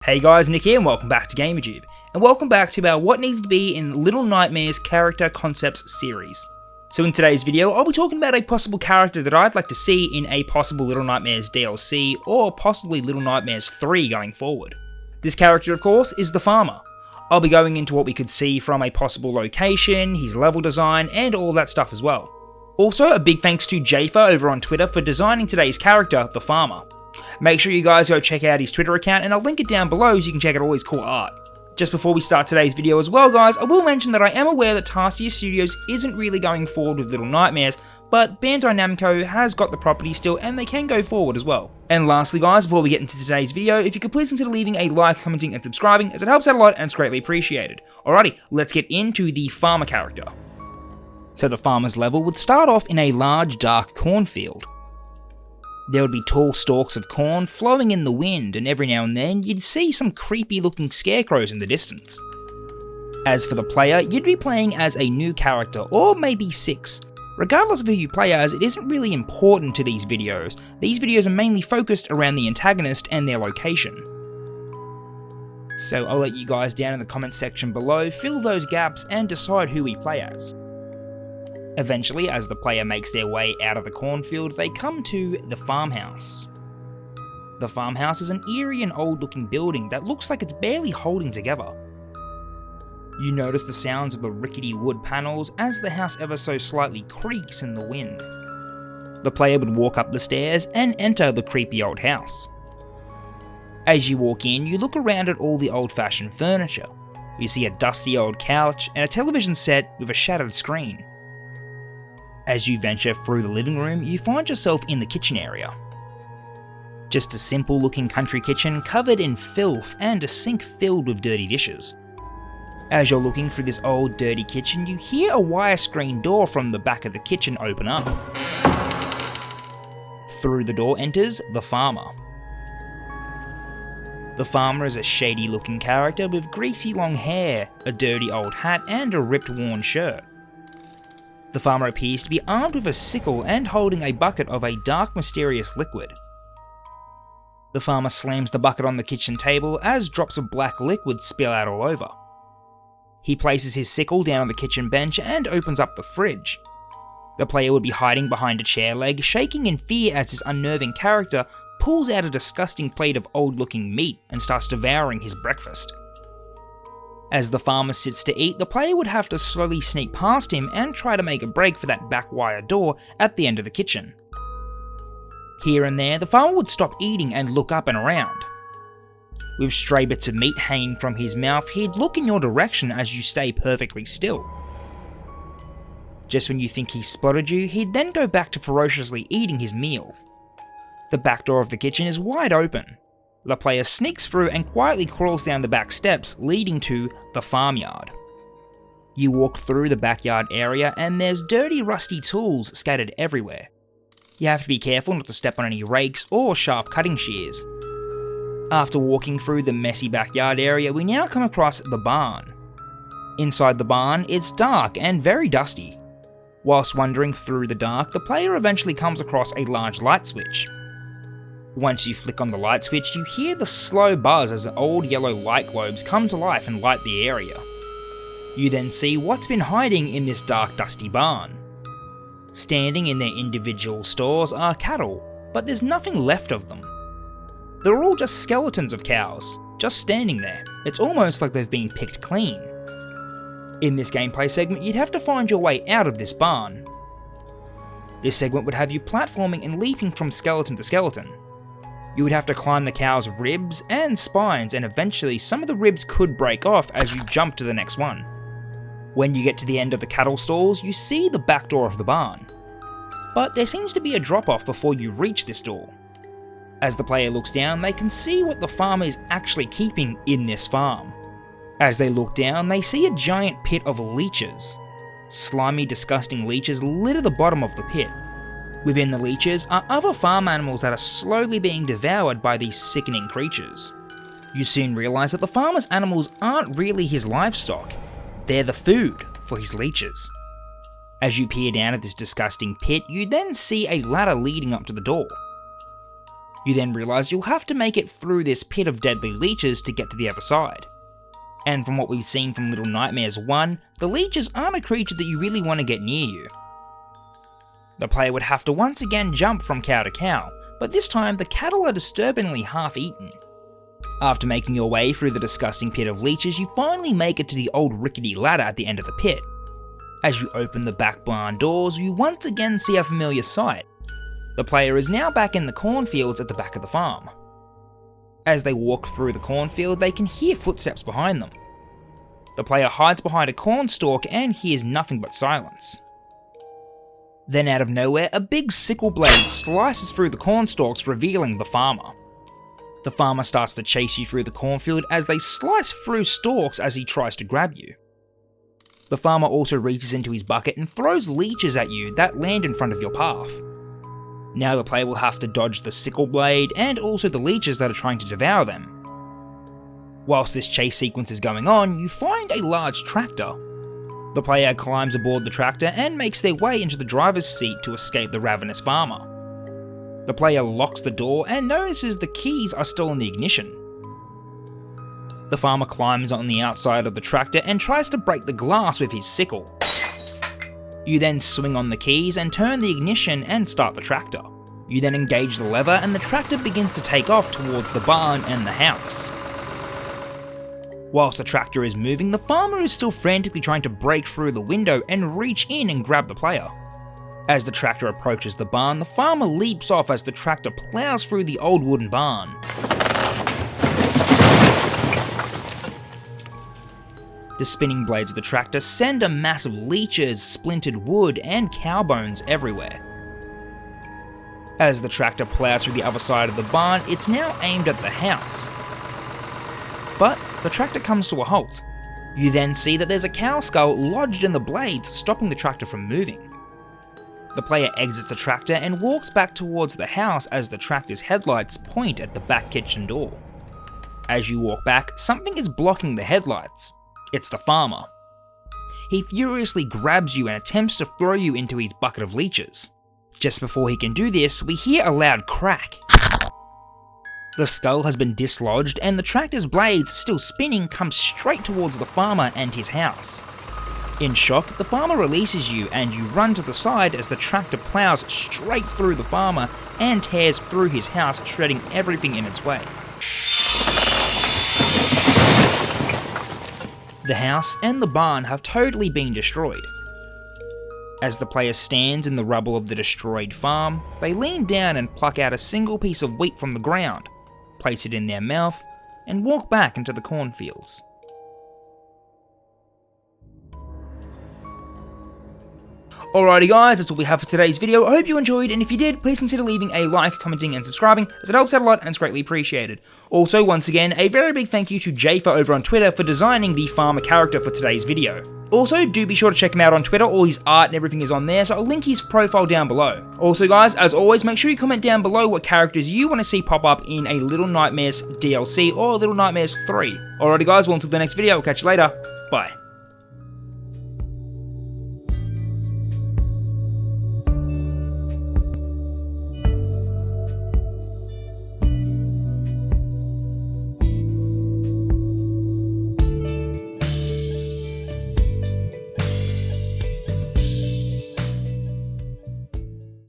Hey guys, Nick here and welcome back to GamerTube, and welcome back to our What Needs to Be in Little Nightmares Character Concepts series. So in today's video, I'll be talking about a possible character that I'd like to see in a possible Little Nightmares DLC, or possibly Little Nightmares 3 going forward. This character, of course, is the Farmer. I'll be going into what we could see from a possible location, his level design, and all that stuff as well. Also, a big thanks to Jafer over on Twitter for designing today's character, the Farmer. Make sure you guys go check out his Twitter account, and I'll link it down below so you can check out all his cool art. Just before we start today's video as well guys, I will mention that I am aware that Tarsier Studios isn't really going forward with Little Nightmares, but Bandai Namco has got the property still and they can go forward as well. And lastly guys, before we get into today's video, if you could please consider leaving a like, commenting and subscribing, as it helps out a lot and it's greatly appreciated. Alrighty, let's get into the Farmer character. So the Farmer's level would start off in a large dark cornfield. There would be tall stalks of corn flowing in the wind, and every now and then you'd see some creepy looking scarecrows in the distance. As for the player, you'd be playing as a new character, or maybe 6. Regardless of who you play as, it isn't really important to these videos. These videos are mainly focused around the antagonist and their location. So I'll let you guys down in the comments section below fill those gaps and decide who we play as. Eventually, as the player makes their way out of the cornfield, they come to the farmhouse. The farmhouse is an eerie and old looking building that looks like it's barely holding together. You notice the sounds of the rickety wood panels as the house ever so slightly creaks in the wind. The player would walk up the stairs and enter the creepy old house. As you walk in, you look around at all the old-fashioned furniture. You see a dusty old couch and a television set with a shattered screen. As you venture through the living room, you find yourself in the kitchen area. Just a simple looking country kitchen covered in filth and a sink filled with dirty dishes. As you're looking through this old dirty kitchen, you hear a wire screen door from the back of the kitchen open up. Through the door enters the Farmer. The Farmer is a shady looking character with greasy long hair, a dirty old hat and a ripped worn shirt. The Farmer appears to be armed with a sickle and holding a bucket of a dark mysterious liquid. The Farmer slams the bucket on the kitchen table as drops of black liquid spill out all over. He places his sickle down on the kitchen bench and opens up the fridge. The player would be hiding behind a chair leg, shaking in fear as this unnerving character pulls out a disgusting plate of old looking meat and starts devouring his breakfast. As the Farmer sits to eat, the player would have to slowly sneak past him and try to make a break for that back wire door at the end of the kitchen. Here and there, the Farmer would stop eating and look up and around. With stray bits of meat hanging from his mouth, he'd look in your direction as you stay perfectly still. Just when you think he's spotted you, he'd then go back to ferociously eating his meal. The back door of the kitchen is wide open. The player sneaks through and quietly crawls down the back steps leading to the farmyard. You walk through the backyard area and there's dirty rusty tools scattered everywhere. You have to be careful not to step on any rakes or sharp cutting shears. After walking through the messy backyard area, we now come across the barn. Inside the barn, it's dark and very dusty. Whilst wandering through the dark, the player eventually comes across a large light switch. Once you flick on the light switch, you hear the slow buzz as old yellow light globes come to life and light the area. You then see what's been hiding in this dark, dusty barn. Standing in their individual stores are cattle, but there's nothing left of them. They're all just skeletons of cows, just standing there. It's almost like they've been picked clean. In this gameplay segment, you'd have to find your way out of this barn. This segment would have you platforming and leaping from skeleton to skeleton. You would have to climb the cow's ribs and spines, and eventually some of the ribs could break off as you jump to the next one. When you get to the end of the cattle stalls, you see the back door of the barn. But there seems to be a drop off before you reach this door. As the player looks down, they can see what the farmer is actually keeping in this farm. As they look down, they see a giant pit of leeches. Slimy, disgusting leeches litter the bottom of the pit. Within the leeches are other farm animals that are slowly being devoured by these sickening creatures. You soon realise that the farmer's animals aren't really his livestock, they're the food for his leeches. As you peer down at this disgusting pit, you then see a ladder leading up to the door. You then realise you'll have to make it through this pit of deadly leeches to get to the other side. And from what we've seen from Little Nightmares 1, the leeches aren't a creature that you really want to get near you. The player would have to once again jump from cow to cow, but this time the cattle are disturbingly half-eaten. After making your way through the disgusting pit of leeches, you finally make it to the old rickety ladder at the end of the pit. As you open the back barn doors, you once again see a familiar sight. The player is now back in the cornfields at the back of the farm. As they walk through the cornfield, they can hear footsteps behind them. The player hides behind a corn stalk and hears nothing but silence. Then out of nowhere, a big sickle blade slices through the corn stalks, revealing the farmer. The farmer starts to chase you through the cornfield as they slice through stalks as he tries to grab you. The farmer also reaches into his bucket and throws leeches at you that land in front of your path. Now the player will have to dodge the sickle blade and also the leeches that are trying to devour them. Whilst this chase sequence is going on, you find a large tractor. The player climbs aboard the tractor and makes their way into the driver's seat to escape the ravenous farmer. The player locks the door and notices the keys are still in the ignition. The farmer climbs on the outside of the tractor and tries to break the glass with his sickle. You then swing on the keys and turn the ignition and start the tractor. You then engage the lever and the tractor begins to take off towards the barn and the house. Whilst the tractor is moving, the farmer is still frantically trying to break through the window and reach in and grab the player. As the tractor approaches the barn, the farmer leaps off as the tractor plows through the old wooden barn. The spinning blades of the tractor send a mass of leeches, splintered wood, and cow bones everywhere. As the tractor plows through the other side of the barn, it's now aimed at the house. But the tractor comes to a halt. You then see that there's a cow skull lodged in the blades, stopping the tractor from moving. The player exits the tractor and walks back towards the house as the tractor's headlights point at the back kitchen door. As you walk back, something is blocking the headlights. It's the farmer. He furiously grabs you and attempts to throw you into his bucket of leeches. Just before he can do this, we hear a loud crack. The skull has been dislodged and the tractor's blades, still spinning, come straight towards the farmer and his house. In shock, the farmer releases you and you run to the side as the tractor plows straight through the farmer and tears through his house, shredding everything in its way. The house and the barn have totally been destroyed. As the player stands in the rubble of the destroyed farm, they lean down and pluck out a single piece of wheat from the ground, place it in their mouth, and walk back into the cornfields. Alrighty guys, that's all we have for today's video. I hope you enjoyed, and if you did, please consider leaving a like, commenting, and subscribing, as it helps out a lot and it's greatly appreciated. Also, once again, a very big thank you to Jafer over on Twitter for designing the farmer character for today's video. Also, do be sure to check him out on Twitter, all his art and everything is on there, so I'll link his profile down below. Also guys, as always, make sure you comment down below what characters you want to see pop up in a Little Nightmares DLC or Little Nightmares 3. Alrighty guys, well until the next video, I'll catch you later, bye.